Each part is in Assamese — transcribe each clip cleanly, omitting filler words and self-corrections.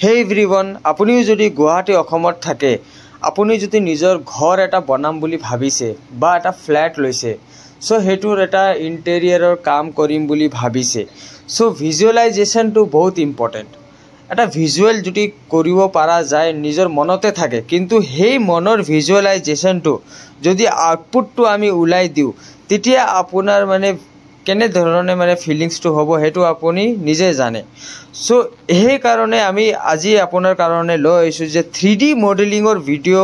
Hey everyone, আপুনি যদি গুৱাহাটী অসমত থাকে, আপুনি যদি নিজৰ ঘৰ এটা বনাম বুলি ভাবিছে বা এটা ফ্ল্যাট লৈছে, সো হেতুৰ এটা ইন্টেৰিয়ৰৰ কাম কৰিম বুলি ভাবিছে, সো ভিজুৱেলাইজেশনটো বহুত ইম্পৰ্টেন্ট। এটা ভিজুৱেল যদি কৰিব পৰা যায় নিজৰ মনতে থাকে, কিন্তু সেই মনৰ ভিজুৱেলাইজেশনটো যদি আউটপুটটো আমি উলাই দিও, তেতিয়া আপোনাৰ কেনে ধৰণে ফিলিংসটো হ'ব হেতু আপুনি নিজে জানে। সো এই কাৰণে আমি আজি আপোনাৰ কাৰণে লৈ আইছো যে 3D মডেলিংৰ ভিডিও,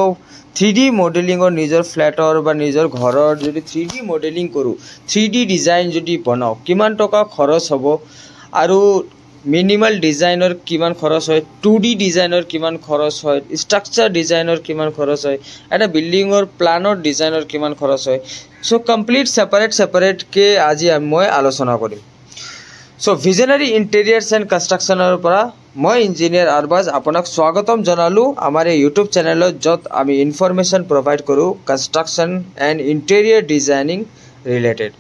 3D মডেলিংৰ নিজৰ ফ্ল্যাটৰ বা নিজৰ ঘৰৰ যদি 3D মডেলিং কৰো, 3D ডিজাইন যদি বনাও, কিমান টকা খৰচ হ'ব আৰু মিনিমাল ডিজাইনৰ কিমান খৰচ হয়, 2D ডিজাইনৰ কিমান খৰচ হয়, স্ট্ৰাকচাৰ ডিজাইনৰ কিমান খৰচ হয়, এটা বিল্ডিংৰ প্লানৰ ডিজাইনৰ কিমান খৰচ হয়, সো কমপ্লিট সেপাৰেট কে আজি মই আলোচনা কৰিম। সো ভিজনাৰী ইন্টেৰিয়ৰ্স এণ্ড কনষ্ট্ৰাকশনৰ পৰা মই ইঞ্জিনিয়াৰ আৰবাজ আপোনাক স্বাগতম জনালো আমাৰ এই ইউটিউব চেনেলত, যত আমি ইনফৰমেশন প্ৰভাইড কৰো construction and interior designing related,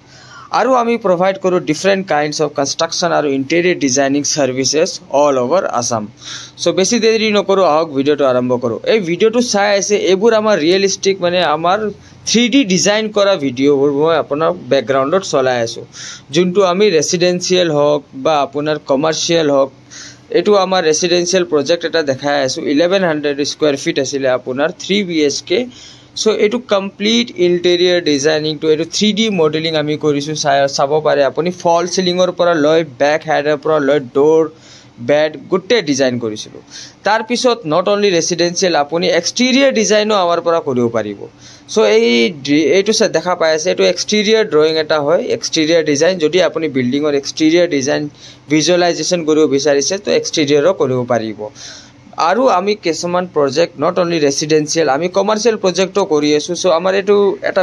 আৰু আমি প্ৰভাইড কৰো ডিফাৰেন্ট কাইন্ডস অফ কনষ্ট্ৰাকশন আৰু interior designing services all over Assam. So বেছি দেৰি নকৰো, আহক ভিডিওটো আৰম্ভ কৰো। এই ভিডিওটো চাই আছে এইবোৰ আমাৰ ৰিয়েলিস্টিক আমাৰ 3D ডিজাইন কৰা ভিডিওবোৰ মই আপোনাৰ ব্যাকগ্ৰাউণ্ডত চলাই আছো, যোনটো আমি ৰেসিডেন্সিয়েল হওক বা আপোনাৰ কমাৰ্শিয়েল হওক। এটো আমাৰ ৰেসিডেন্সিয়েল প্ৰজেক্ট এটা দেখাই আছো, 1100 স্কয়াৰ ফিট আছিল আপোনাৰ 3 BHK। সো এটো কমপ্লিট ইন্টেৰিয়ৰ ডিজাইনিং টু এটো 3D মডেলিং আমি কৰিছো, চাব পাৰে আপুনি। ফল সিলিংৰ পৰা লৈ ব্যাক হেডৰ পৰা লৈ ডোৰ বেড গুটে ডিজাইন কৰিছিলো। তাৰ পিছত নট অনলি ৰেসিডেন্সিয়েল, আপুনি এক্সটেৰিয়ৰ ডিজাইনো আমাৰ পৰা কৰিব পাৰিব। সো এইটো দেখা পাই আছে, এটো এক্সটেৰিয়ৰ ড্ৰয়িং এটা হয়, এক্সটেৰিয়ৰ ডিজাইন। যদি আপুনি বিল্ডিংৰ এক্সটেৰিয়ৰ ডিজাইন ভিজুৱেলাইজেশন কৰিব বিচাৰিছে তো এক্সটেৰিয়ৰো কৰিব পাৰিব। আৰু আমি কিছুমান প্ৰজেক্ট নট অনলি ৰেসিডেন্সিয়েল, আমি কমাৰ্শিয়েল প্ৰজেক্টও কৰি আছো। সো আমাৰ এটো এটা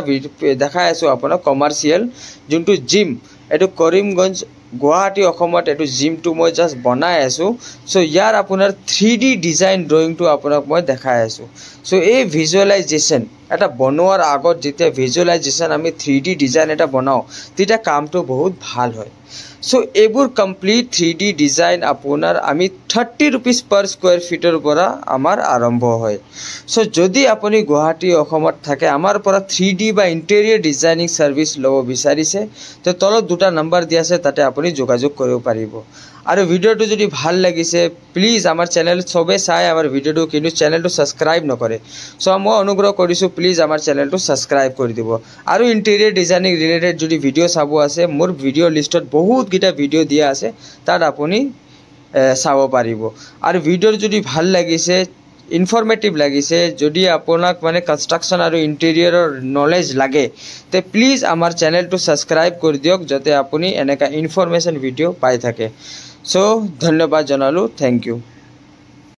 দেখাই আছো আপোনাক কমাৰ্শিয়েল, যোনটো জিম, এটো কৰিমগঞ্জ গুৱাহাটী অসমত এটো জিমটো মই জাস্ট বনাই আছো। সো ইয়াৰ আপোনাৰ 3D ডিজাইন ড্ৰয়িংটো আপোনাক মই দেখাই আছো। সো এই ভিজুৱেলাইজেশন এটা বনোৱাৰ আগত যেতিয়া ভিজুৱেলাইজেশন আমি 3D ডিজাইন এটা বনাও, তেতিয়া কামটো বহুত ভাল হয়। সো এইবোৰ কমপ্লিট 3D ডিজাইন আপোনাৰ আমি 30 rupees per square ফিটৰ পৰা আমাৰ আৰম্ভ হয়। সো যদি আপুনি গুৱাহাটী অসমত থাকে, আমাৰ পৰা 3D বা ইন্টেৰিয়ৰ ডিজাইনিং সাৰ্ভিস লব বিচাৰিছে, তো তলত দুটা নম্বৰ দিয়া আছে, তাতে আপুনি যোগাযোগ কৰিব পাৰিব। আৰু ভিডিওটো যদি ভাল লাগিছে, প্লিজ আমাৰ চেনেল সবে চাই আমাৰ ভিডিওটো, কিন্তু চেনেলটো সাবস্ক্ৰাইব নকৰে। সো মই অনুগ্ৰহ কৰিছো, প্লিজ আমাৰ চেনেলটো সাবস্ক্ৰাইব কৰি দিব। আৰু ইন্টেৰিয়ৰ ডিজাইনিং ৰিলেটেড যদি ভিডিও চাব আছে, মোৰ ভিডিও লিষ্টত বহুত গিটা ভিডিও দিয়া আছে, তাত আপুনি চাব পাৰিব। আৰু ভিডিও যদি ভাল লাগিছে, ইনফৰমেটিভ লাগিছে, যদি আপোনাক কনষ্ট্ৰাকশন আৰু ইন্টেৰিয়ৰৰ নলেজ লাগে, তে প্লিজ আমাৰ চেনেলটো সাবস্ক্ৰাইব কৰি দিয়ক, যাতে আপুনি এনেকা ইনফৰমেশন ভিডিও পাই থাকে। সো ধন্যবাদ জনালো, থ্যাংক ইউ।